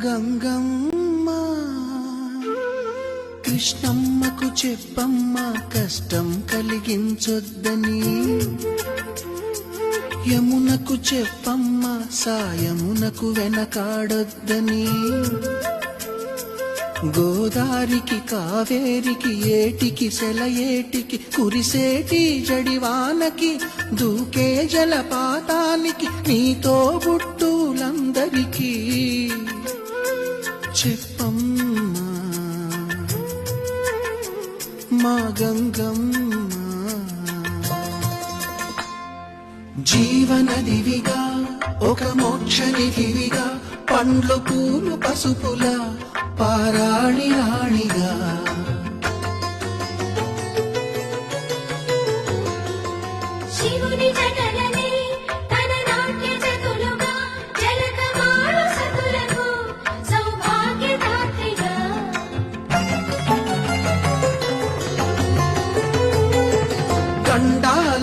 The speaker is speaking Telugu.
గంగమ్మ కృష్ణమ్మకు చెప్పమ్మ కష్టం కలిగించొద్దని, యమునకు చెప్పమ్మ సాయమునకు వెనకాడొద్దని, గోదారికి కావేరికి ఏటికి సెలయేటికి కురిసేటి జడివానకి దూకే జలపాతానికి నీతో బుట్టులందరికీ చెప్పమ్మా మా గంగమ్మ. జీవనదివిగా ఒక మోక్షనిధివిగా పండ్లు పూలు పసుపుల పారాణి రాణిగా, శివుని జటలని తన నాట్య చతులుగా జలకమాడు సతులకు సౌభాగ్యదాత్రిగా, గండాల